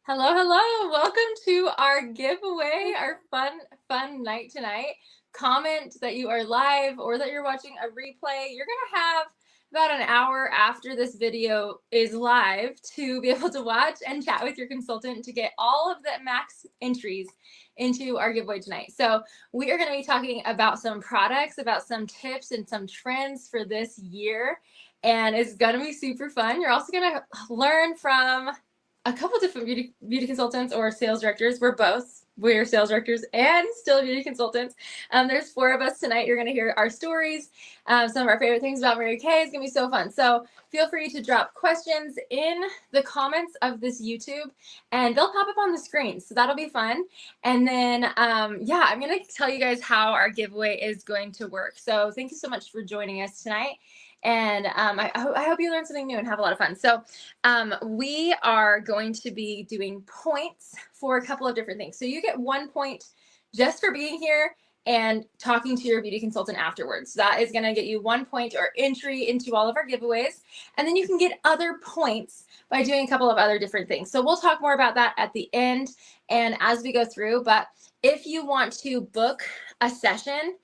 Hello, hello. Welcome to our giveaway, our fun night tonight. Comment that you are live or that you're watching a replay. You're going to have about an hour after this video is live to be able to watch and chat with your consultant to get all of the max entries into our giveaway tonight. So we are going to be talking about some products, about some tips and some trends for this year. And it's going to be super fun. You're also going to learn from a couple different beauty consultants or sales directors. We're sales directors and still beauty consultants. There's 4 of us tonight. You're going to hear our stories. Some of our favorite things about Mary Kay. It's going to be so fun. So feel free to drop questions in the comments of this YouTube and they'll pop up on the screen. So that'll be fun. And then, I'm going to tell you guys how our giveaway is going to work. So thank you so much for joining us tonight. And I hope you learned something new and have a lot of fun. So we are going to be doing points for a couple of different things. So you get 1 point just for being here and talking to your beauty consultant afterwards. So that is going to get you 1 point or entry into all of our giveaways. And then you can get other points by doing a couple of other different things. So we'll talk more about that at the end and as we go through. But if you want to book a session,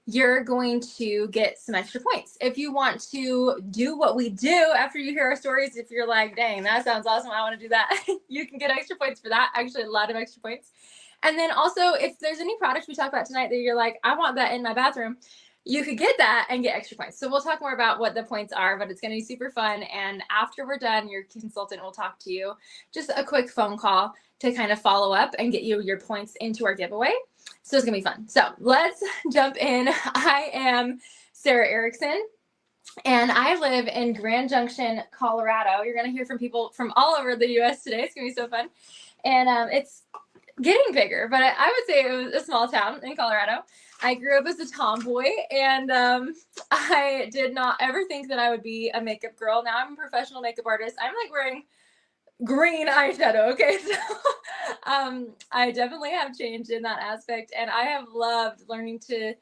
you're going to get some extra points. If you want to do what we do after you hear our stories, if you're like, dang, that sounds awesome, I want to do that, you can get extra points for that, actually a lot of extra points. And then also, if there's any products we talk about tonight that you're like, I want that in my bathroom, you could get that and get extra points. So we'll talk more about what the points are, but it's going to be super fun. And after we're done, your consultant will talk to you. Just a quick phone call to kind of follow up and get you your points into our giveaway. So it's going to be fun. So let's jump in. I am Sarah Erickson, and I live in Grand Junction, Colorado. You're going to hear from people from all over the U.S. today. It's going to be so fun. And it's getting bigger, but I would say it was a small town in Colorado. I grew up as a tomboy, and I did not ever think that I would be a makeup girl. Now I'm a professional makeup artist. I'm like wearing green eyeshadow. Okay. So I definitely have changed in that aspect, and I have loved learning to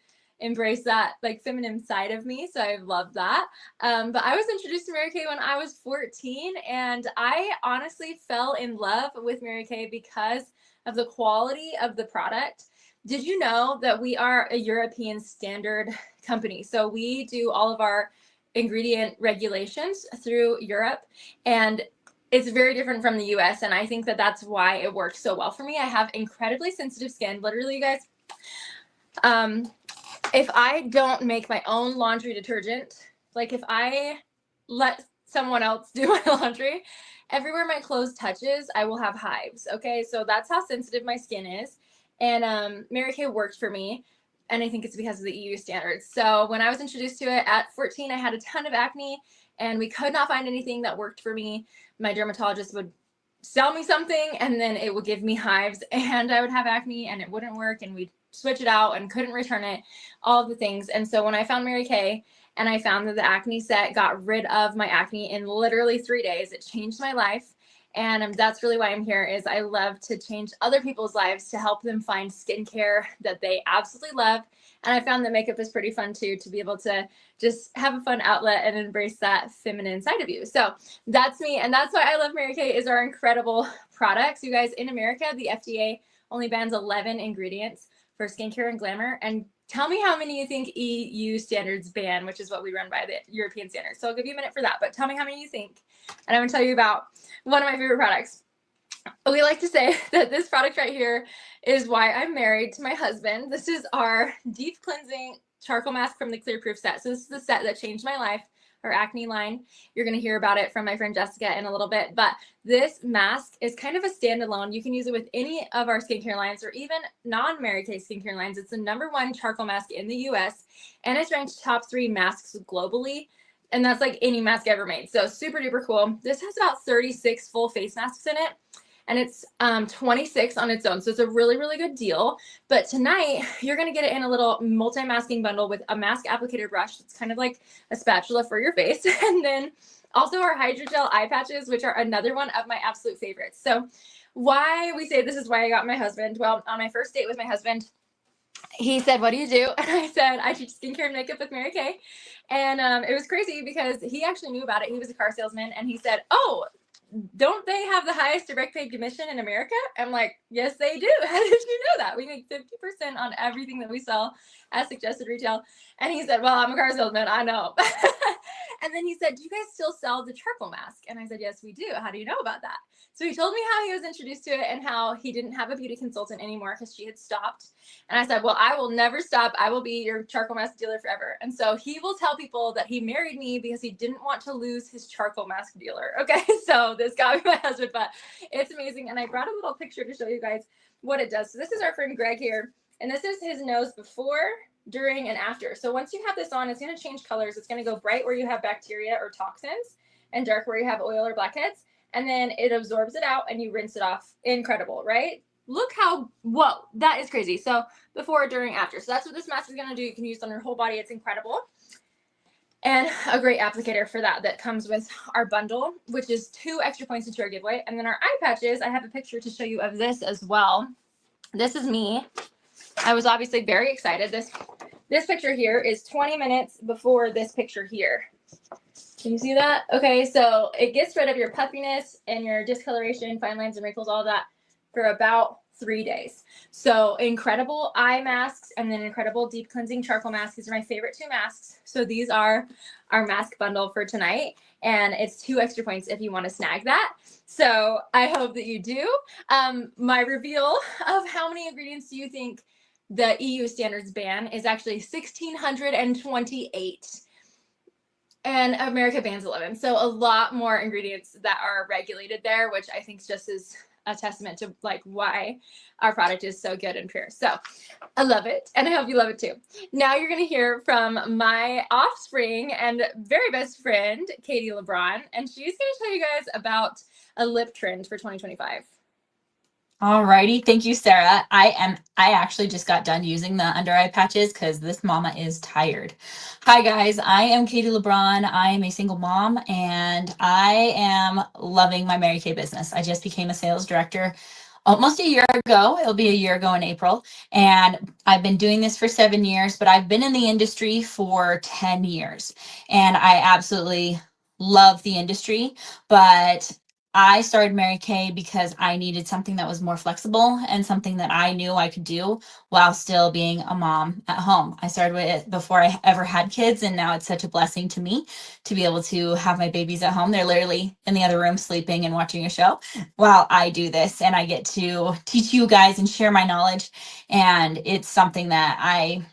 embrace that like feminine side of me. So I've loved that. But I was introduced to Mary Kay when I was 14, and I honestly fell in love with Mary Kay because of the quality of the product. Did you know that we are a European standard company? So we do all of our ingredient regulations through Europe, and it's very different from the US, and I think that that's why it works so well for me. I have incredibly sensitive skin. Literally, you guys, if I don't make my own laundry detergent, like if I let someone else do my laundry, everywhere my clothes touches, I will have hives. Okay, so that's how sensitive my skin is. And Mary Kay worked for me, and I think it's because of the EU standards. So when I was introduced to it at 14, I had a ton of acne, and we could not find anything that worked for me. My dermatologist would sell me something, and then it would give me hives, and I would have acne, and it wouldn't work, and we'd switch it out and couldn't return it, all of the things. And so when I found Mary Kay, and I found that the acne set got rid of my acne in literally 3 days, it changed my life. And that's really why I'm here. Is I love to change other people's lives to help them find skincare that they absolutely love. And I found that makeup is pretty fun too, to be able to just have a fun outlet and embrace that feminine side of you. So that's me. And that's why I love Mary Kay, is our incredible products. You guys, in America, the FDA only bans 11 ingredients for skincare and glamour. And tell me how many you think EU standards ban, which is what we run by, the European standards. So I'll give you a minute for that, but tell me how many you think. And I'm going to tell you about one of my favorite products. We like to say that this product right here is why I'm married to my husband. This is our deep cleansing charcoal mask from the Clear Proof set. So this is the set that changed my life, our acne line. You're going to hear about it from my friend Jessica in a little bit, but this mask is kind of a standalone. You can use it with any of our skincare lines or even non-Mary Kay skincare lines. It's the #1 charcoal mask in the US, and it's ranked top 3 masks globally. And that's like any mask ever made. So super duper cool. This has about 36 full face masks in it, and it's 26 on its own. So it's a really, really good deal. But tonight, you're going to get it in a little multi-masking bundle with a mask applicator brush. It's kind of like a spatula for your face. And then also our hydrogel eye patches, which are another one of my absolute favorites. So why we say this is why I got my husband. Well, on my first date with my husband, he said, "What do you do?" And I said, "I teach skincare and makeup with Mary Kay." And it was crazy because he actually knew about it. He was a car salesman, and he said, "Oh, don't they have the highest direct pay commission in America? I'm like, yes, they do. How did you know that? We make 50% on everything that we sell at suggested retail. And he said, well, I'm a car salesman. I know. And then he said, do you guys still sell the charcoal mask? And I said, yes, we do. How do you know about that? So he told me how he was introduced to it and how he didn't have a beauty consultant anymore because she had stopped. And I said, well, I will never stop. I will be your charcoal mask dealer forever. And so he will tell people that he married me because he didn't want to lose his charcoal mask dealer. Okay, so this got me my husband, but it's amazing. And I brought a little picture to show you guys what it does. So this is our friend Greg here. And this is his nose before, during, and after. So once you have this on, it's going to change colors. It's going to go bright where you have bacteria or toxins and dark where you have oil or blackheads. And then it absorbs it out and you rinse it off. Incredible, right? Look how, whoa, that is crazy. So before, during, after. So that's what this mask is going to do. You can use it on your whole body. It's incredible. And a great applicator for that comes with our bundle, which is 2 extra points into our giveaway. And then our eye patches, I have a picture to show you of this as well. This is me. I was obviously very excited. This picture here is 20 minutes before this picture here. Can you see that? Okay, so it gets rid of your puffiness and your discoloration, fine lines and wrinkles, all that for about 3 days. So incredible eye masks and then incredible deep cleansing charcoal masks. These are my favorite 2 masks. So these are our mask bundle for tonight. And it's 2 extra points if you want to snag that. So I hope that you do. My reveal of how many ingredients do you think the EU standards ban is actually 1,628. And America bans 11. So a lot more ingredients that are regulated there, which I think just is a testament to like why our product is so good and pure. So I love it. And I hope you love it too. Now you're going to hear from my offspring and very best friend, Katie LeBron. And she's going to tell you guys about a lip trend for 2025. Alrighty, thank you, Sarah. I actually just got done using the under eye patches because this mama is tired. Hi guys, I am Katie LeBron. I am a single mom and I am loving my Mary Kay business. I just became a sales director almost a year ago. It'll be a year ago in April. And I've been doing this for 7 years, but I've been in the industry for 10 years. And I absolutely love the industry, but I started Mary Kay because I needed something that was more flexible and something that I knew I could do while still being a mom at home. I started with it before I ever had kids, and now it's such a blessing to me to be able to have my babies at home. They're literally in the other room sleeping and watching a show while I do this, and I get to teach you guys and share my knowledge. And it's something that I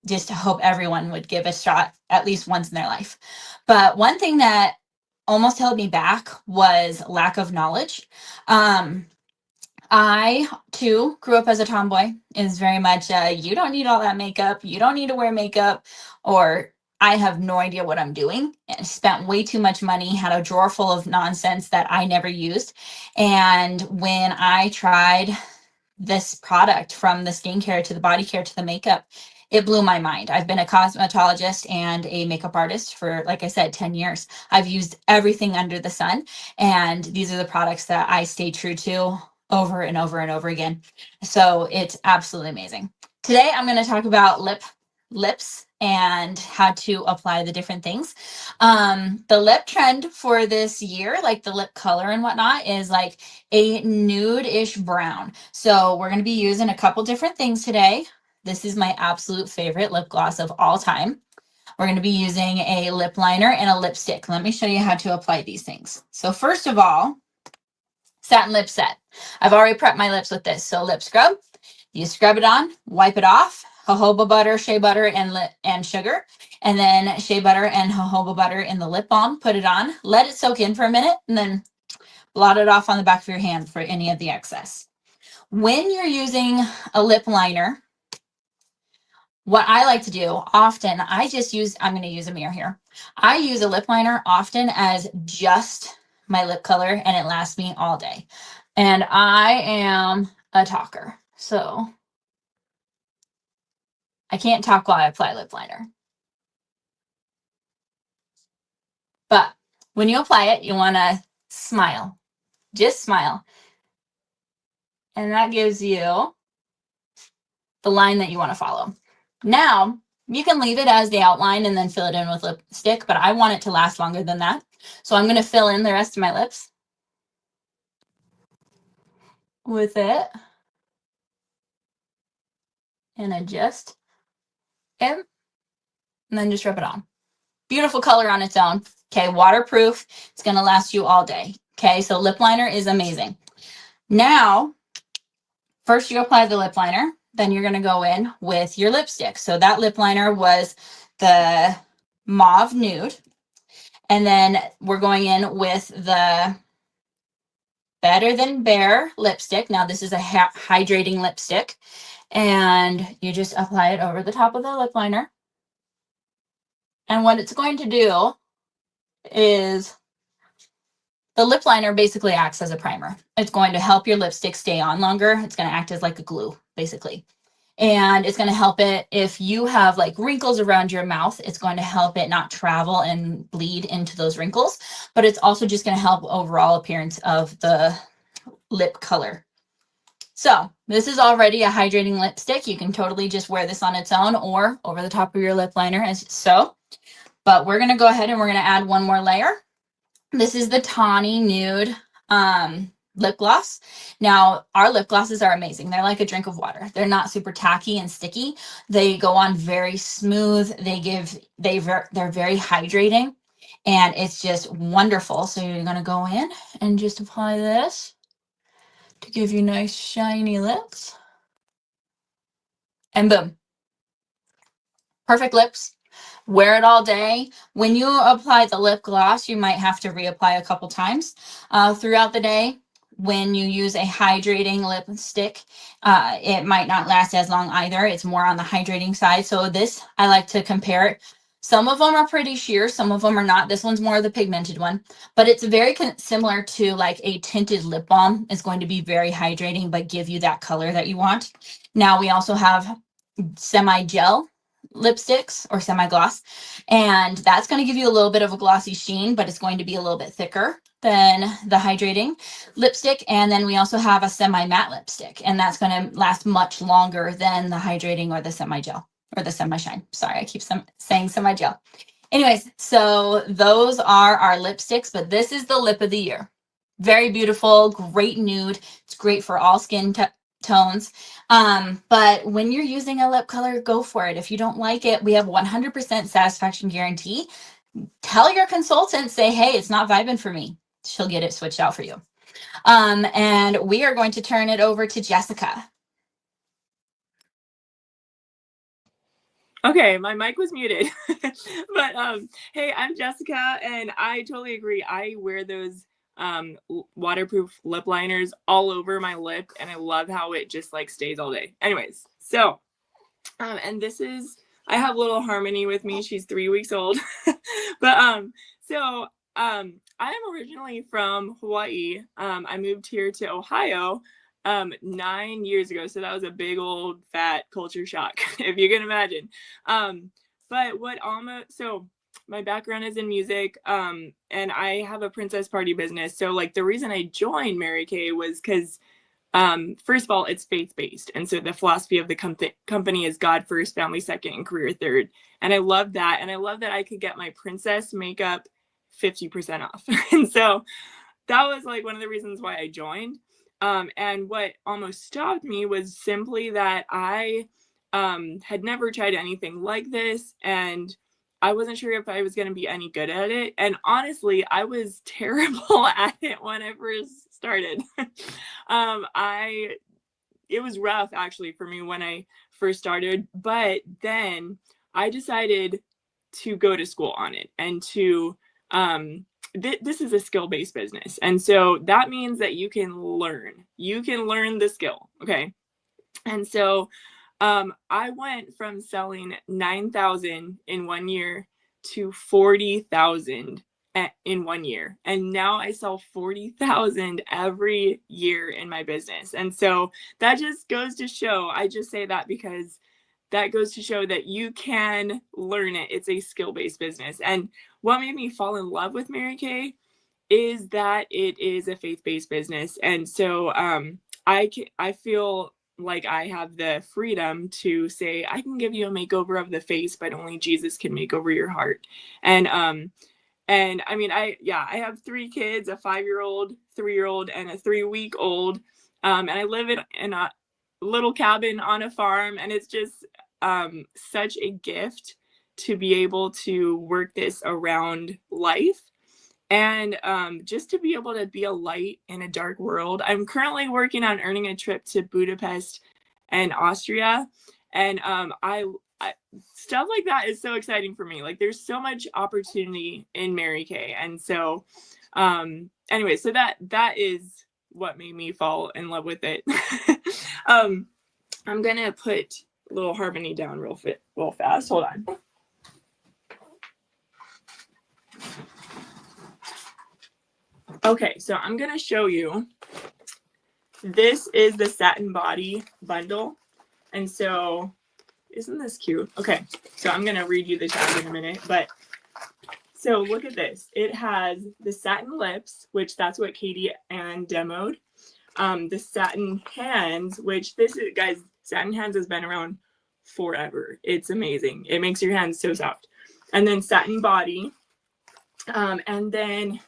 just hope everyone would give a shot at least once in their life. But one thing that almost held me back was lack of knowledge. I too grew up as a tomboy. Is very much you don't need all that makeup, you don't need to wear makeup, or I have no idea what I'm doing, and spent way too much money, had a drawer full of nonsense that I never used. And when I tried this product, from the skincare to the body care to the makeup, it blew my mind. I've been a cosmetologist and a makeup artist for, like I said, 10 years. I've used everything under the sun, and these are the products that I stay true to over and over and over again. So it's absolutely amazing. Today, I'm going to talk about lips and how to apply the different things. The lip trend for this year, like the lip color and whatnot, is like a nude-ish brown. So we're going to be using a couple different things today. This is my absolute favorite lip gloss of all time. We're going to be using a lip liner and a lipstick. Let me show you how to apply these things. So first of all, satin lip set. I've already prepped my lips with this. So lip scrub, you scrub it on, wipe it off, jojoba butter, shea butter, and sugar, and then shea butter and jojoba butter in the lip balm. Put it on, let it soak in for a minute, and then blot it off on the back of your hand for any of the excess. When you're using a lip liner, what I like to do often, I'm going to use a mirror here. I use a lip liner often as just my lip color, and it lasts me all day. And I am a talker, so I can't talk while I apply lip liner. But when you apply it, you want to smile. Just smile. And that gives you the line that you want to follow. Now, you can leave it as the outline and then fill it in with lipstick, but I want it to last longer than that. So I'm going to fill in the rest of my lips. with it and adjust it, and then just rub it on. Beautiful color on its own. Okay, waterproof. It's going to last you all day. Okay, so lip liner is amazing. Now, first you apply the lip liner, then you're going to go in with your lipstick. So that lip liner was the mauve nude. And then we're going in with the Better Than Bare lipstick. Now this is a hydrating lipstick. And you just apply it over the top of the lip liner. And what it's going to do is the lip liner basically acts as a primer. It's going to help your lipstick stay on longer. It's going to act as like a glue, basically. And it's going to help it if you have like wrinkles around your mouth, it's going to help it not travel and bleed into those wrinkles. But it's also just going to help overall appearance of the lip color. So this is already a hydrating lipstick. You can totally just wear this on its own or over the top of your lip liner as so. But we're going to go ahead and we're going to add one more layer. This is the Tawny Nude lip gloss. Now, our lip glosses are amazing. They're like a drink of water. They're not super tacky and sticky. They go on very smooth. They're very hydrating, and it's just wonderful. So you're going to go in and just apply this to give you nice shiny lips. And boom. Perfect lips. Wear it all day. When you apply the lip gloss, you might have to reapply a couple times throughout the day. When you use a hydrating lipstick, it might not last as long either. It's more on the hydrating side. So this, I like to compare it. Some of them are pretty sheer, some of them are not. This one's more of the pigmented one, but it's very similar to like a tinted lip balm. It's going to be very hydrating, but give you that color that you want. Now we also have semi-gel lipsticks or semi-gloss, and that's going to give you a little bit of a glossy sheen, but it's going to be a little bit thicker than the hydrating lipstick. And then we also have a semi-matte lipstick, and that's going to last much longer than the hydrating or the semi-gel or the semi-shine. Sorry, I keep saying semi-gel. Anyways, so those are our lipsticks, but this is the lip of the year. Very beautiful, great nude. It's great for all skin tones. But when you're using a lip color, go for it. If you don't like it, we have 100% satisfaction guarantee. Tell your consultant, say, hey, it's not vibing for me. She'll get it switched out for you. And we are going to turn it over to Jessica. Okay, my mic was muted. But hey, I'm Jessica, and I totally agree. I wear those waterproof lip liners all over my lip, and I love how it just like stays all day. Anyways, so and this is, I have little Harmony with me. She's 3 weeks old. But I am originally from Hawaii. I moved here to Ohio 9 years ago. So that was a big old fat culture shock, if you can imagine. So my background is in music, and I have a princess party business. So like the reason I joined Mary Kay was because first of all, it's faith-based. And so the philosophy of the company is God first, family second, and career third. And I love that. And I love that I could get my princess makeup 50% off. And so that was like one of the reasons why I joined. And what almost stopped me was simply that I had never tried anything like this, and I wasn't sure if I was going to be any good at it. And honestly, I was terrible at it when I first started. It was rough actually for me when I first started, but then I decided to go to school on it and to this is a skill-based business. And so that means that you can learn the skill. Okay. And so I went from selling 9,000 in 1 year to 40,000 in 1 year. And now I sell 40,000 every year in my business. And so that just goes to show, I just say that because that goes to show that you can learn it. It's a skill-based business. And what made me fall in love with Mary Kay is that it is a faith-based business. And so I feel like I have the freedom to say, I can give you a makeover of the face, but only Jesus can make over your heart. And I mean, I have 3 kids, a 5-year-old, 3-year-old, and a 3-week-old. And I live in a little cabin on a farm, and it's just such a gift to be able to work this around life. And just to be able to be a light in a dark world. I'm currently working on earning a trip to Budapest and Austria. And I stuff like that is so exciting for me. Like, there's so much opportunity in Mary Kay. And so anyway, so that is what made me fall in love with it. I'm gonna put little Harmony down real fast. Hold on. Okay, so I'm gonna show you. This is the Satin Body bundle. And so, isn't this cute? Okay, so I'm gonna read you the tag in a minute, but so look at this. It has the satin lips, which that's what Katie Ann demoed. The satin hands, which this is, guys, satin hands has been around forever. It's amazing. It makes your hands so soft. And then satin body. And then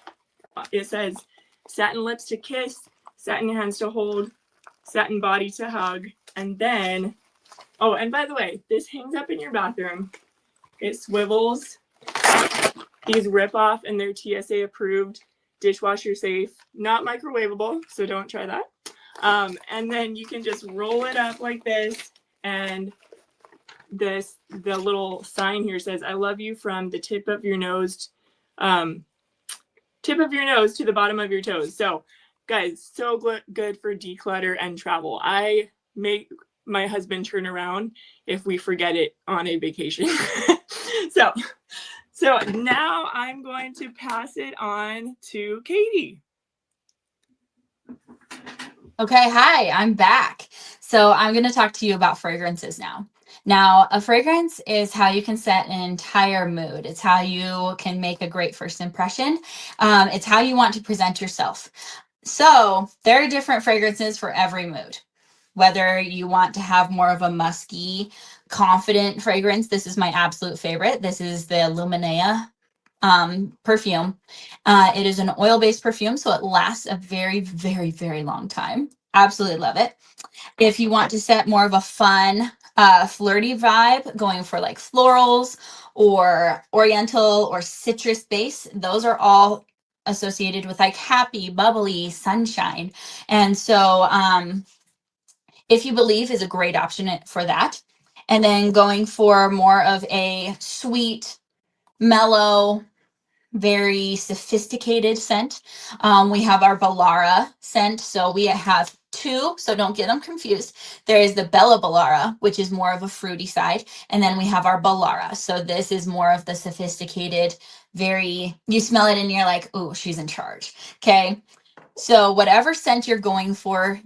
it says satin lips to kiss, satin hands to hold, satin body to hug. And then, oh, and by the way, this hangs up in your bathroom. It swivels. These rip off and they're TSA approved, dishwasher safe, not microwavable, so don't try that. And then you can just roll it up like this, and the little sign here says, "I love you from the tip of your nose to the bottom of your toes." So guys, so good for declutter and travel. I make my husband turn around if we forget it on a vacation. So now I'm going to pass it on to Katie. Okay, hi, I'm back. So I'm going to talk to you about fragrances now. Now, a fragrance is how you can set an entire mood. It's how you can make a great first impression. It's how you want to present yourself. So there are different fragrances for every mood. Whether you want to have more of a musky, confident fragrance, this is my absolute favorite. This is the Luminea perfume. It is an oil-based perfume, so it lasts a very, very, very long time. Absolutely love it. If you want to set more of a fun, flirty vibe, going for like florals or oriental or citrus base, those are all associated with like happy, bubbly, sunshine. And so If You Believe is a great option for that. And then going for more of a sweet, mellow, very sophisticated scent. We have our Ballara scent. So we have two, so don't get them confused. There is the Bella Ballara, which is more of a fruity side. And then we have our Ballara. So this is more of the sophisticated, you smell it and you're like, oh, she's in charge. Okay. So whatever scent you're going for,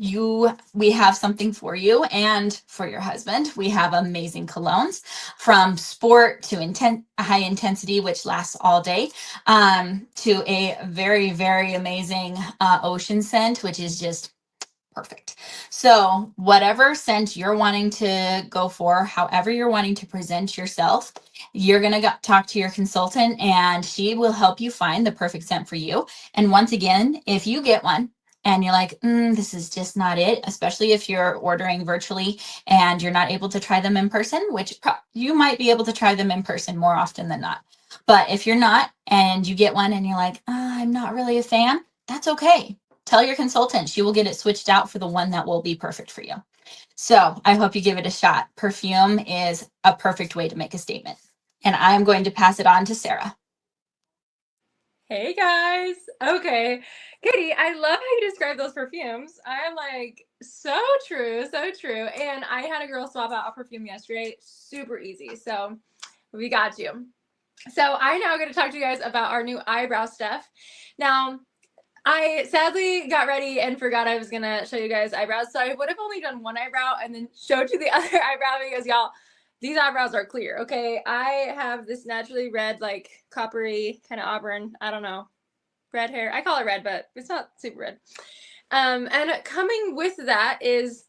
we have something for you and for your husband. We have amazing colognes, from sport to high intensity, which lasts all day, to a very, very amazing ocean scent, which is just perfect. So whatever scent you're wanting to go for, however you're wanting to present yourself, you're going to talk to your consultant and she will help you find the perfect scent for you. And once again, if you get one and you're like, this is just not it, especially if you're ordering virtually and you're not able to try them in person, which you might be able to try them in person more often than not. But if you're not and you get one and you're like, I'm not really a fan, that's okay. Tell your consultant. She will get it switched out for the one that will be perfect for you. So I hope you give it a shot. Perfume is a perfect way to make a statement. And I'm going to pass it on to Sarah. Hey guys. Okay. Katie, I love how you describe those perfumes. I'm like, so true, so true. And I had a girl swap out a perfume yesterday. Super easy. So we got you. So I now get to talk to you guys about our new eyebrow stuff. Now, I sadly got ready and forgot I was going to show you guys eyebrows. So I would have only done one eyebrow and then showed you the other eyebrow because y'all, these eyebrows are clear. Okay. I have this naturally red, like coppery kind of auburn. I don't know. Red hair. I call it red, but it's not super red. And coming with that is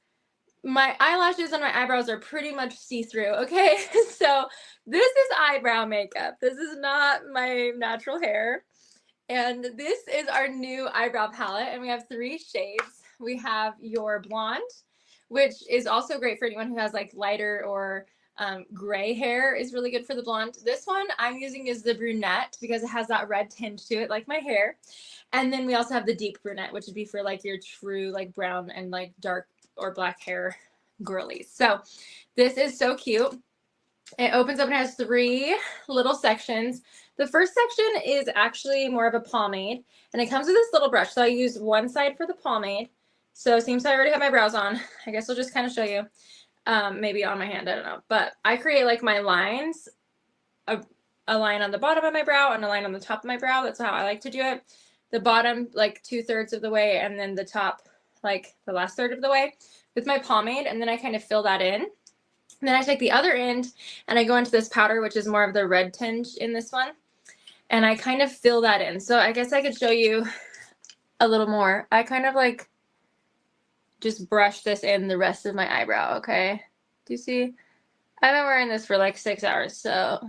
my eyelashes and my eyebrows are pretty much see-through. Okay. So this is eyebrow makeup. This is not my natural hair. And this is our new eyebrow palette, and we have 3 shades. we have your blonde, which is also great for anyone who has like lighter or gray hair is really good for the blonde. This one I'm using is the brunette because it has that red tinge to it, like my hair. And then we also have the deep brunette, which would be for like your true like brown and like dark or black hair girlies. So this is so cute. It opens up and has 3 little sections. The first section is actually more of a pomade, and it comes with this little brush. So I use one side for the pomade. So it seems I already have my brows on. I guess I'll just kind of show you. Maybe on my hand, I don't know. But I create like my lines, a line on the bottom of my brow and a line on the top of my brow. That's how I like to do it. The bottom like 2/3 of the way, and then the top like the last third of the way with my pomade, and then I kind of fill that in. And then I take the other end and I go into this powder, which is more of the red tinge in this one. And I kind of fill that in. So I guess I could show you a little more. I kind of like just brush this in the rest of my eyebrow, okay? Do you see? I've been wearing this for like 6 hours, so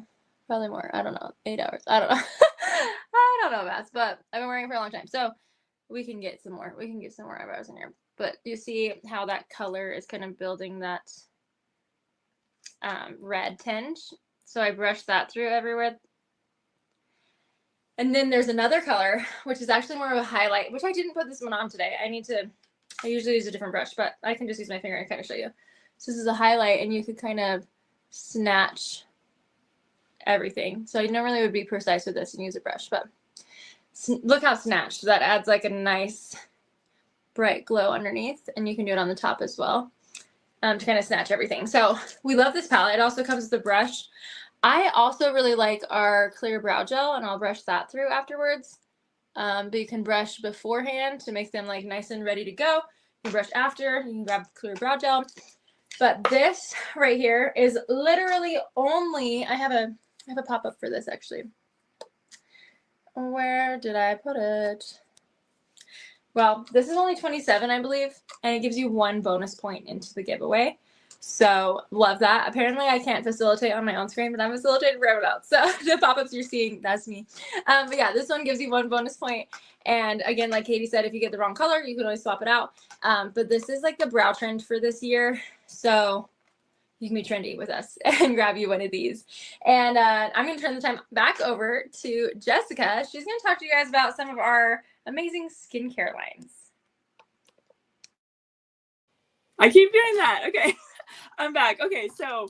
probably more. I don't know. 8 hours. I don't know. I don't know math, but I've been wearing it for a long time. So we can get some more. We can get some more eyebrows in here. But you see how that color is kind of building that red tinge. So I brush that through everywhere. And then there's another color, which is actually more of a highlight, which I didn't put this one on today. I usually use a different brush, but I can just use my finger and kind of show you. So this is a highlight, and you could kind of snatch everything. So I normally would be precise with this and use a brush, but look how snatched. That adds like a nice bright glow underneath, and you can do it on the top as well. To kind of snatch everything. So we love this palette. It also comes with a brush. I also really like our clear brow gel, and I'll brush that through afterwards. But you can brush beforehand to make them like nice and ready to go. You can brush after, you can grab clear brow gel. But this right here is literally only, I have a pop-up for this actually. Where did I put it? Well, this is only 27, I believe, and it gives you 1 bonus point into the giveaway. So love that. Apparently I can't facilitate on my own screen, but I'm facilitating for everyone else. So the pop-ups you're seeing, that's me. But yeah, this one gives you 1 bonus point. And again, like Katie said, if you get the wrong color, you can always swap it out. But this is like the brow trend for this year. So you can be trendy with us and grab you one of these. And I'm going to turn the time back over to Jessica. She's going to talk to you guys about some of our amazing skincare lines. I keep doing that. Okay, I'm back. Okay, so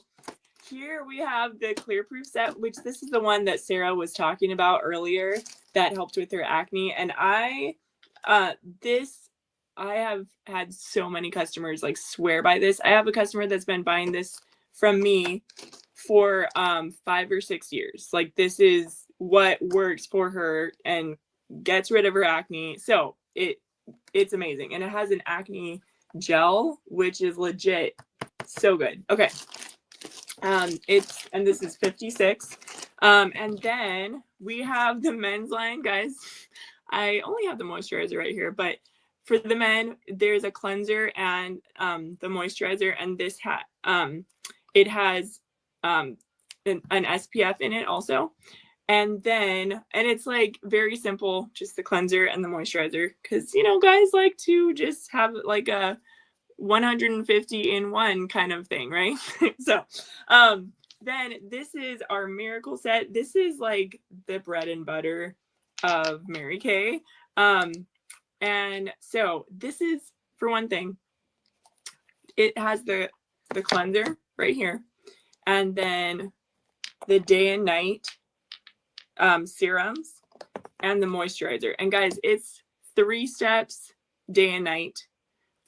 here we have the Clear Proof set, which this is the one that Sarah was talking about earlier that helped with her acne. And I have had so many customers like swear by this. I have a customer that's been buying this from me for 5 or 6 years. Like, this is what works for her and gets rid of her acne. So it's amazing. And it has an acne gel, which is legit so good. Okay. And this is 56. And then we have the men's line, guys. I only have the moisturizer right here, but for the men, there's a cleanser and the moisturizer, and this it has an SPF in it also. And it's like very simple, just the cleanser and the moisturizer, because guys like to just have like a 150 in one kind of thing, right? So then this is our miracle set. This is like the bread and butter of Mary Kay. And so this is, for one thing, it has the cleanser right here, and then the day and night serums and the moisturizer. And guys, it's 3 steps, day and night,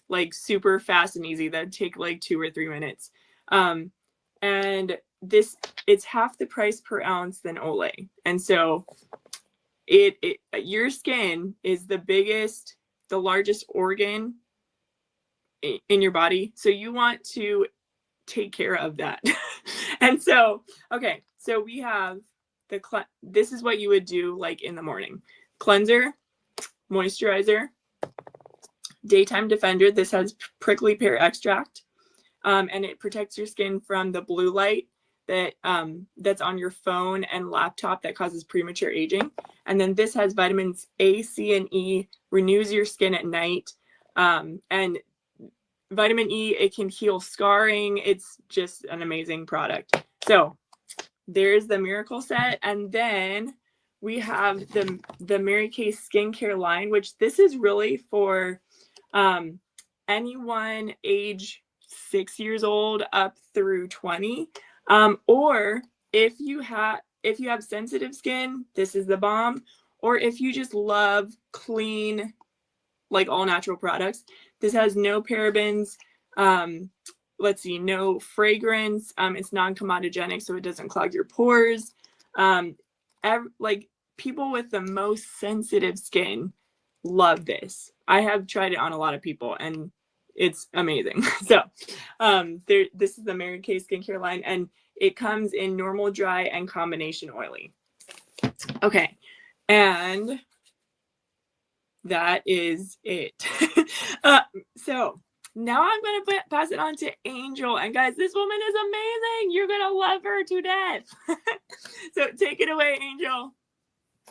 like super fast and easy. That'd take like 2 or 3 minutes. And it's half the price per ounce than Olay. And so your skin is the largest organ in your body. So you want to take care of that. And so, okay, so we have this is what you would do like in the morning. Cleanser, moisturizer, daytime defender. This has prickly pear extract, and it protects your skin from the blue light that's on your phone and laptop that causes premature aging. And then this has vitamins A, C, and E, renews your skin at night, And vitamin E, it can heal scarring. It's just an amazing product. So there's the Miracle Set. And then we have the Mary Kay skincare line, which this is really for anyone age 6 years old up through 20. Or if you have sensitive skin, this is the bomb. Or if you just love clean, like all natural products, this has no parabens. Let's see, no fragrance. It's non-comedogenic, so it doesn't clog your pores. Like people with the most sensitive skin love this. I have tried it on a lot of people and it's amazing. So this is the Mary Kay skincare line, and it comes in normal, dry, and combination oily. Okay, and that is it. So now I'm going to pass it on to Angel. And guys, this woman is amazing. You're going to love her to death. So take it away, Angel.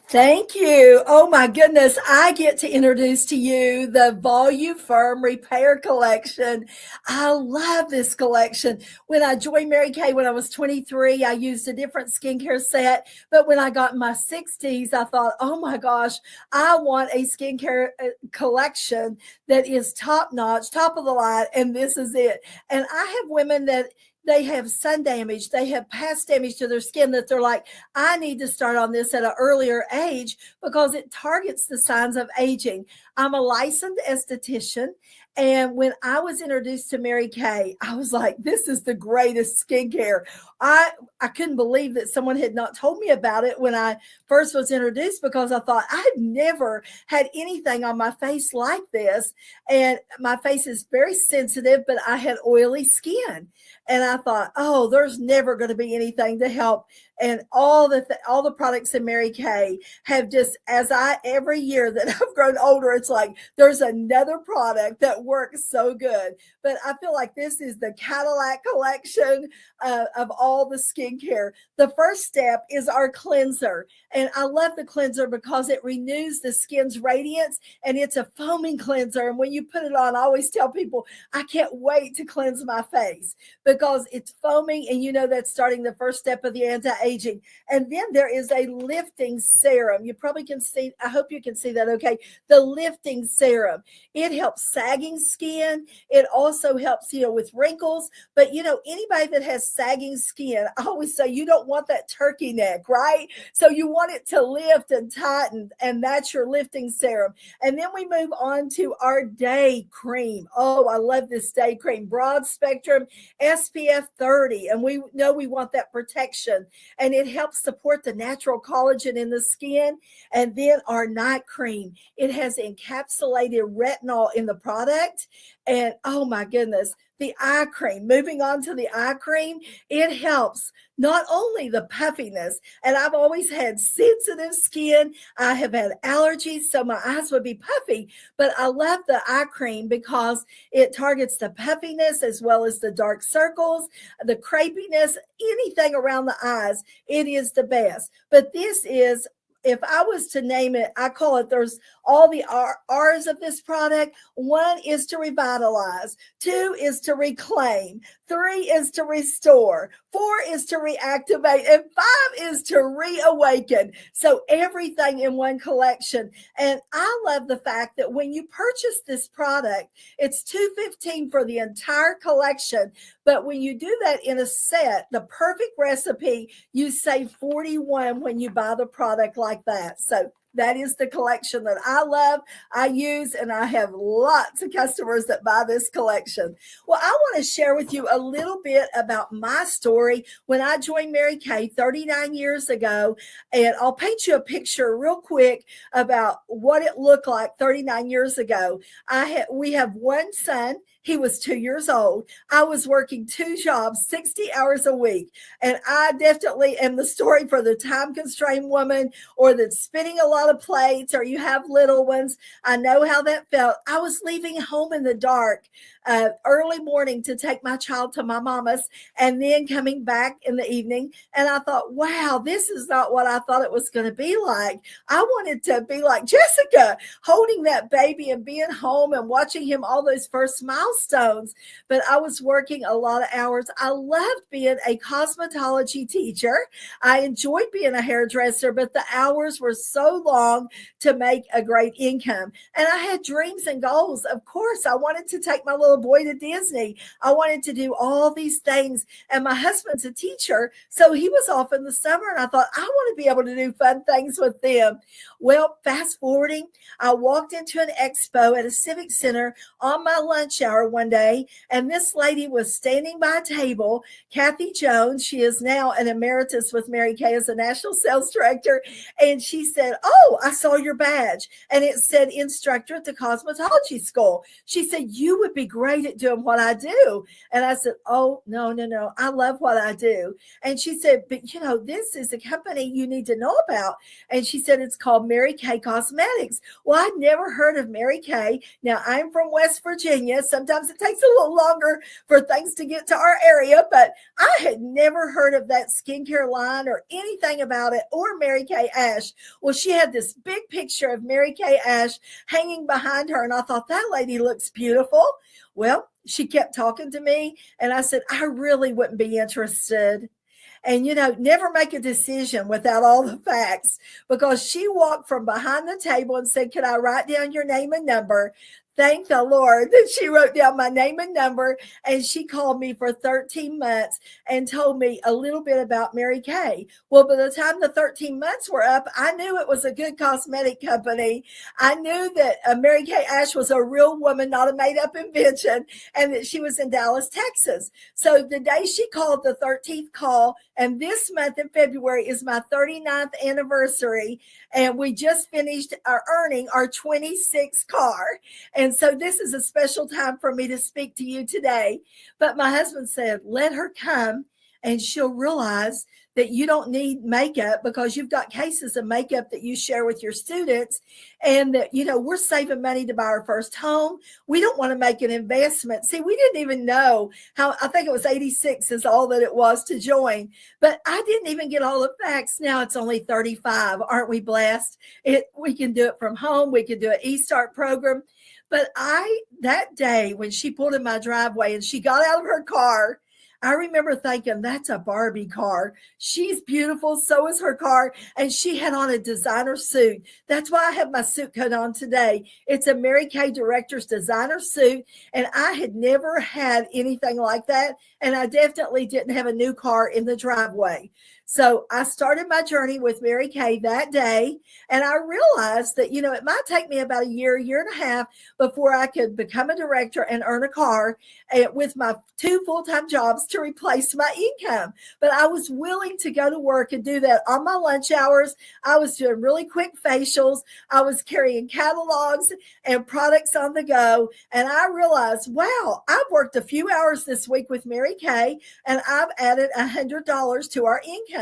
Thank you. Oh my goodness. I get to introduce to you the Voluform Repair Collection. I love this collection. When I joined Mary Kay when I was 23, I used a different skincare set. But when I got in my 60s, I thought, oh my gosh, I want a skincare collection that is top notch, top of the line. And this is it. And I have women that they have sun damage, they have past damage to their skin that they're like, I need to start on this at an earlier age because it targets the signs of aging. I'm a licensed esthetician. And when I was introduced to Mary Kay, I was like, this is the greatest skincare. I couldn't believe that someone had not told me about it when I first was introduced, because I thought I had never had anything on my face like this. And my face is very sensitive, but I had oily skin. And I thought, oh, there's never going to be anything to help. And all the products in Mary Kay have just, every year that I've grown older, it's like there's another product that works so good. But I feel like this is the Cadillac collection of all the skincare. The first step is our cleanser. And I love the cleanser because it renews the skin's radiance, and it's a foaming cleanser. And when you put it on, I always tell people, I can't wait to cleanse my face because it's foaming, and you know that's starting the first step of the anti-aging. And then there is a lifting serum. You probably can see, I hope you can see that okay. The lifting serum. It helps sagging skin. It also helps, with wrinkles. But, anybody that has sagging skin, I always say you don't want that turkey neck, right? So you want it to lift and tighten, and that's your lifting serum. And then we move on to our day cream. Oh, I love this day cream. Broad spectrum, SPF 30. And we know we want that protection. And it helps support the natural collagen in the skin. And then our night cream. It has encapsulated retinol in the product. And oh my goodness, the eye cream, moving on to the eye cream, it helps not only the puffiness, and I've always had sensitive skin. I have had allergies, so my eyes would be puffy, but I love the eye cream because it targets the puffiness as well as the dark circles, the crepiness, anything around the eyes. It is the best. But this is, if I was to name it, I call it, there's all the R's of this product. 1 is to revitalize. 2 is to reclaim. 3 is to restore. 4 is to reactivate. And 5 is to reawaken. So everything in one collection. And I love the fact that when you purchase this product, it's $215 for the entire collection. But when you do that in a set, the perfect recipe, you save $41 when you buy the product like that. So that is the collection that I love, I use, and I have lots of customers that buy this collection. Well, I want to share with you a little bit about my story when I joined Mary Kay 39 years ago, and I'll paint you a picture real quick about what it looked like 39 years ago. We have one son. He was 2 years old. I was working 2 jobs, 60 hours a week. And I definitely am the story for the time-constrained woman or that's spending a lot lot of plates or you have little ones. I know how that felt. I was leaving home in the dark early morning to take my child to my mama's and then coming back in the evening. And I thought, wow, this is not what I thought it was going to be like. I wanted to be like Jessica, holding that baby and being home and watching him all those first milestones. But I was working a lot of hours. I loved being a cosmetology teacher. I enjoyed being a hairdresser, but the hours were so long to make a great income. And I had dreams and goals. Of course, I wanted to take my little boy to Disney. I wanted to do all these things. And my husband's a teacher, so he was off in the summer. And I thought, I want to be able to do fun things with them. Well, fast forwarding, I walked into an expo at a civic center on my lunch hour one day, and this lady was standing by a table, Kathy Jones. She is now an emeritus with Mary Kay as a national sales director. And she said, oh, I saw your badge. And it said instructor at the cosmetology school. She said, you would be great at doing what I do. And I said, oh, no. I love what I do. And she said, but this is a company you need to know about. And she said, it's called Mary Kay Cosmetics. Well, I'd never heard of Mary Kay. Now, I'm from West Virginia. Sometimes it takes a little longer for things to get to our area, but I had never heard of that skincare line or anything about it or Mary Kay Ash. Well, she had this big picture of Mary Kay Ash hanging behind her, and I thought, that lady looks beautiful. Well, she kept talking to me, and I said, I really wouldn't be interested. And, never make a decision without all the facts, because she walked from behind the table and said, can I write down your name and number? Thank the Lord that she wrote down my name and number, and she called me for 13 months and told me a little bit about Mary Kay. Well, by the time the 13 months were up, I knew it was a good cosmetic company. I knew that Mary Kay Ash was a real woman, not a made-up invention, and that she was in Dallas, Texas. So the day she called, the 13th call, and this month in February is my 39th anniversary, and we just finished earning our 26th car. And so this is a special time for me to speak to you today. But my husband said, let her come and she'll realize that you don't need makeup because you've got cases of makeup that you share with your students, and that, we're saving money to buy our first home. We don't want to make an investment. See, we didn't even know how, I think it was 86 is all that it was to join, but I didn't even get all the facts. Now it's only 35. Aren't we blessed? We can do it from home. We can do an eStart program. But that day when she pulled in my driveway and she got out of her car, I remember thinking, that's a Barbie car. She's beautiful. So is her car. And she had on a designer suit. That's why I have my suit coat on today. It's a Mary Kay director's designer suit. And I had never had anything like that. And I definitely didn't have a new car in the driveway. So I started my journey with Mary Kay that day, and I realized that, it might take me about a year and a half before I could become a director and earn a car with my 2 full-time jobs to replace my income. But I was willing to go to work and do that on my lunch hours. I was doing really quick facials. I was carrying catalogs and products on the go. And I realized, wow, I've worked a few hours this week with Mary Kay, and I've added $100 to our income.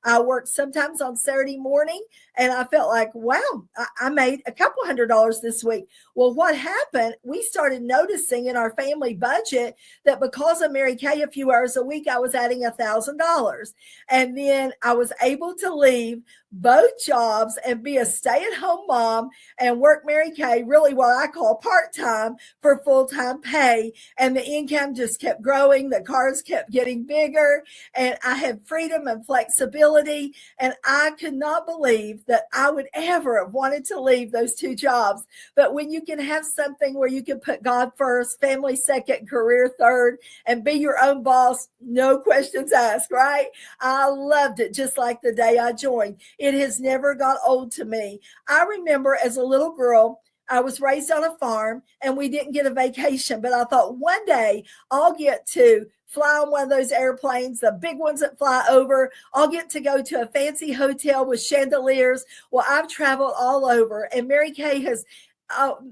I worked sometimes on Saturday morning, and I felt like, wow, I made a couple $100 this week. Well, what happened, we started noticing in our family budget that because of Mary Kay a few hours a week, I was adding $1,000. And then I was able to leave both jobs and be a stay-at-home mom and work Mary Kay, really what I call part-time, for full-time pay. And the income just kept growing. The cars kept getting bigger, and I had freedom and flexibility. And I could not believe that I would ever have wanted to leave those 2 jobs. But when you can have something where you can put God first, family second, career third, and be your own boss, no questions asked, right? I loved it just like the day I joined. It has never got old to me. I remember as a little girl, I was raised on a farm and we didn't get a vacation, but I thought one day I'll get to fly on one of those airplanes, the big ones that fly over. I'll get to go to a fancy hotel with chandeliers. Well, I've traveled all over, and Mary Kay has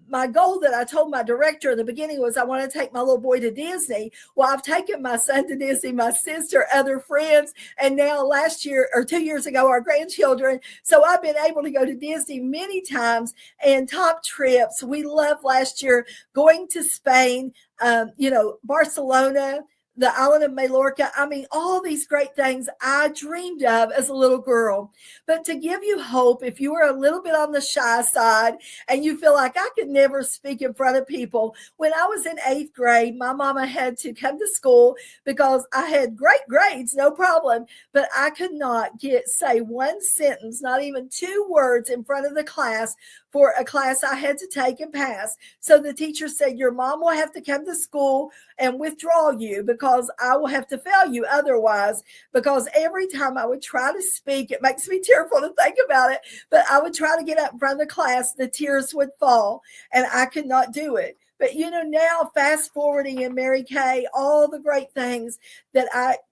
my goal that I told my director in the beginning was I want to take my little boy to Disney. Well, I've taken my son to Disney, my sister, other friends, and now last year or 2 years ago, our grandchildren. So I've been able to go to Disney many times and top trips. We loved last year going to Spain, Barcelona, the island of Mallorca. I mean, all these great things I dreamed of as a little girl. But to give you hope, if you are a little bit on the shy side and you feel like I could never speak in front of people, when I was in 8th grade, my mama had to come to school because I had great grades, no problem, but I could not say one sentence, not even 2 words in front of the class for a class I had to take and pass. So the teacher said, your mom will have to come to school and withdraw you because I will have to fail you otherwise. Because every time I would try to speak, it makes me tearful to think about it, but I would try to get up in front of the class, the tears would fall and I could not do it. But, now fast forwarding in Mary Kay, all the great things that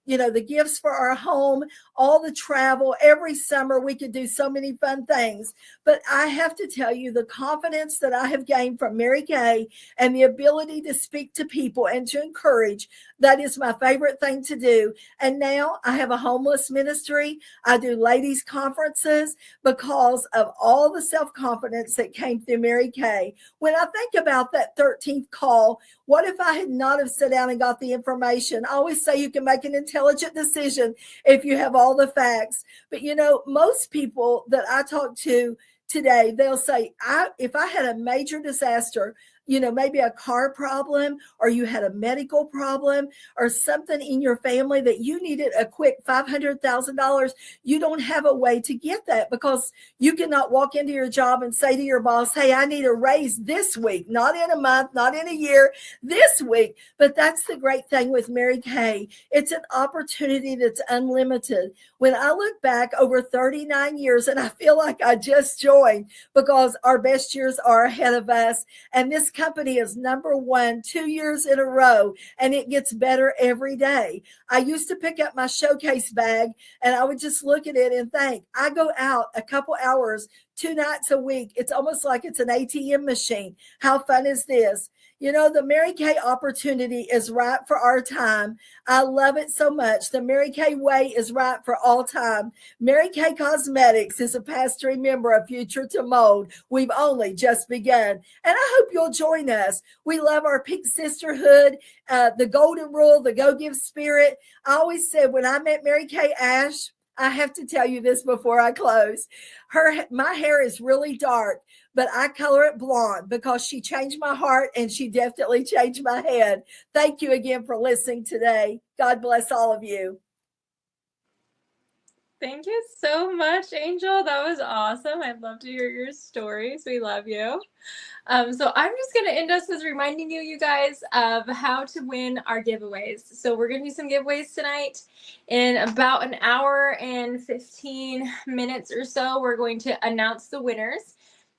the gifts for our home, all the travel, every summer we could do so many fun things. But I have to tell you, the confidence that I have gained from Mary Kay and the ability to speak to people and to encourage, that is my favorite thing to do. And now I have a homeless ministry. I do ladies' conferences because of all the self-confidence that came through Mary Kay. When I think about that 13th call, what if I had not have sat down and got the information? I always say you can make an intelligent decision if you have all the facts. But, most people that I talk to today, they'll say, if I had a major disaster, maybe a car problem, or you had a medical problem, or something in your family that you needed a quick $500,000, you don't have a way to get that because you cannot walk into your job and say to your boss, hey, I need a raise this week, not in a month, not in a year, this week. But that's the great thing with Mary Kay. It's an opportunity that's unlimited. When I look back over 39 years, and I feel like I just joined because our best years are ahead of us, and this company is number 1 2 years in a row, and it gets better every day. I used to pick up my showcase bag and I would just look at it and think, I go out a couple hours 2 nights a week. It's almost like it's an ATM machine. How fun is this? The Mary Kay opportunity is right for our time. I love it so much. The Mary Kay way is right for all time. Mary Kay Cosmetics is a past to remember, a future to mold. We've only just begun. And I hope you'll join us. We love our pink sisterhood, the golden rule, the go give spirit. I always said when I met Mary Kay Ash, I have to tell you this before I close. My hair is really dark, but I color it blonde because she changed my heart and she definitely changed my head. Thank you again for listening today. God bless all of you. Thank you so much, Angel. That was awesome. I'd love to hear your stories. We love you. So I'm just going to end us with reminding you guys of how to win our giveaways. So we're going to do some giveaways tonight. In about an hour and 15 minutes or so, we're going to announce the winners.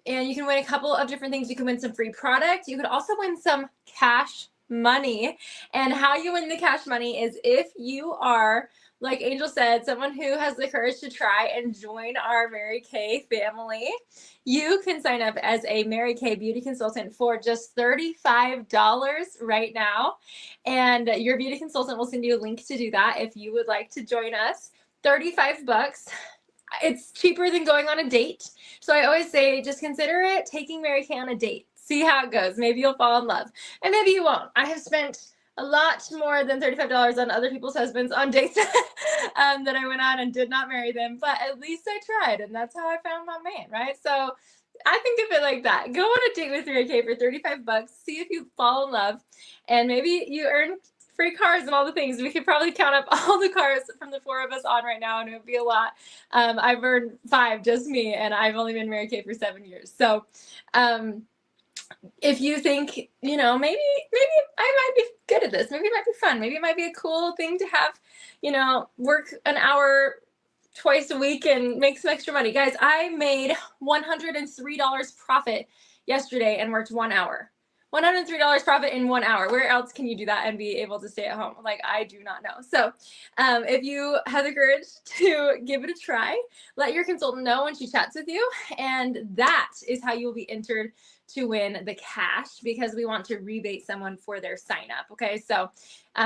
And you can win a couple of different things. You can win some free product. You could also win some cash money. And how you win the cash money is if you are, like Angel said, someone who has the courage to try and join our Mary Kay family. You can sign up as a Mary Kay beauty consultant for just $35 right now. And your beauty consultant will send you a link to do that if you would like to join us. $35. It's cheaper than going on a date. So I always say, just consider it taking Mary Kay on a date. See how it goes. Maybe you'll fall in love. And maybe you won't. I have spent a lot more than $35 on other people's husbands on dates that I went on and did not marry them. But at least I tried. And that's how I found my man, right? So I think of it like that. Go on a date with Mary Kay for $35. See if you fall in love. And maybe you earn free cars and all the things. We could probably count up all the cars from the 4 of us on right now, and it would be a lot. I've earned 5, just me, and I've only been Mary Kay for 7 years. So if you think, maybe I might be good at this. Maybe it might be fun. Maybe it might be a cool thing to have, work an hour twice a week and make some extra money. Guys, I made $103 profit yesterday and worked 1 hour. $103 profit in 1 hour. Where else can you do that and be able to stay at home? Like, I do not know. So if you have the courage to give it a try, let your consultant know when she chats with you. And that is how you will be entered to win the cash because we want to rebate someone for their sign up. Okay, so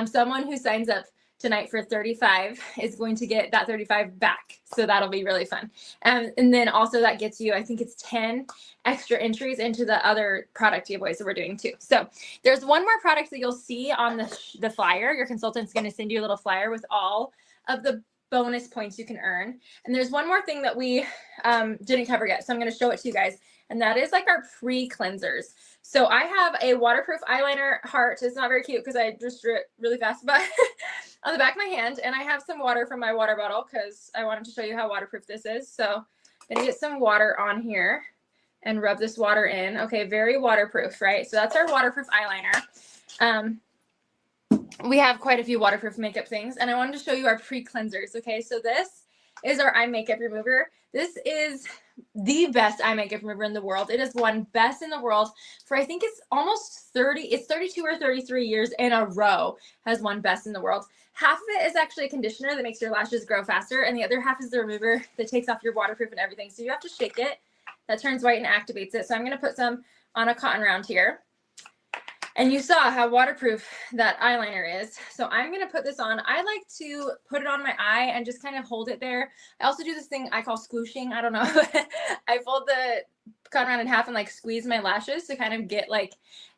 someone who signs up tonight for 35 is going to get that 35 back. So that'll be really fun. And then also that gets you, I think it's 10 extra entries into the other product giveaways that we're doing too. So there's one more product that you'll see on the flyer. Your consultant's going to send you a little flyer with all of the bonus points you can earn. And there's one more thing that we didn't cover yet. So I'm going to show it to you guys. And that is like our pre-cleansers. So I have a waterproof eyeliner heart. It's not very cute because I just drew it really fast, but on the back of my hand. And I have some water from my water bottle because I wanted to show you how waterproof this is. So I'm going to get some water on here and rub this water in. Okay, very waterproof, right? So that's our waterproof eyeliner. We have quite a few waterproof makeup things. And I wanted to show you our pre-cleansers. Okay, so this is our eye makeup remover. This is the best eye makeup remover in the world. It has won best in the world for, I think it's almost 32 or 33 years in a row has won best in the world. Half of it is actually a conditioner that makes your lashes grow faster. And the other half is the remover that takes off your waterproof and everything. So you have to shake it. That turns white and activates it. So I'm going to put some on a cotton round here. And you saw how waterproof that eyeliner is. So I'm going to put this on. I like to put it on my eye and just kind of hold it there. I also do this thing I call squooshing. I don't know. I fold the cotton round in half and like squeeze my lashes to kind of get like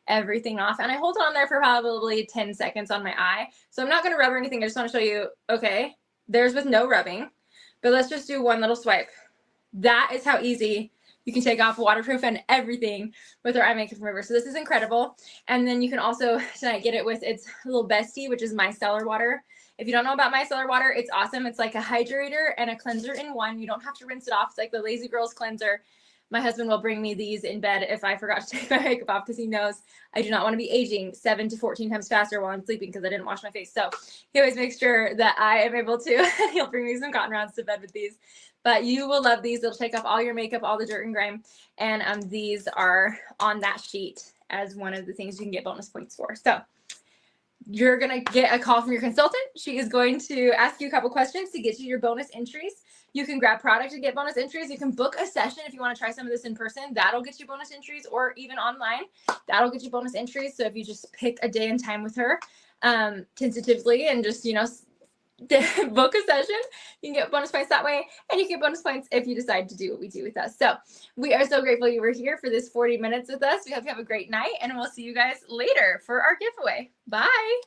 everything off. And I hold it on there for probably 10 seconds on my eye. So I'm not going to rub or anything. I just want to show you, okay, there's with no rubbing. But let's just do one little swipe. That is how easy you can take off waterproof and everything with our eye makeup remover. So this is incredible. And then you can also tonight get it with its little bestie, which is micellar water. If you don't know about micellar water, it's awesome. It's like a hydrator and a cleanser in one. You don't have to rinse it off. It's like the Lazy Girls cleanser. My husband will bring me these in bed if I forgot to take my makeup off because he knows I do not want to be aging 7 to 14 times faster while I'm sleeping because I didn't wash my face. So he always makes sure that I am able to. He'll bring me some cotton rounds to bed with these. But you will love these. They'll take off all your makeup, all the dirt and grime. And these are on that sheet as one of the things you can get bonus points for. So you're going to get a call from your consultant. She is going to ask you a couple questions to get you your bonus entries. You can grab product to get bonus entries. You can book a session if you want to try some of this in person. That'll get you bonus entries, or even online. That'll get you bonus entries. So if you just pick a day and time with her tentatively and just, book a session, you can get bonus points that way, and you get bonus points if you decide to do what we do with us. So we are so grateful you were here for this 40 minutes with us. We hope you have a great night, and we'll see you guys later for our giveaway. Bye.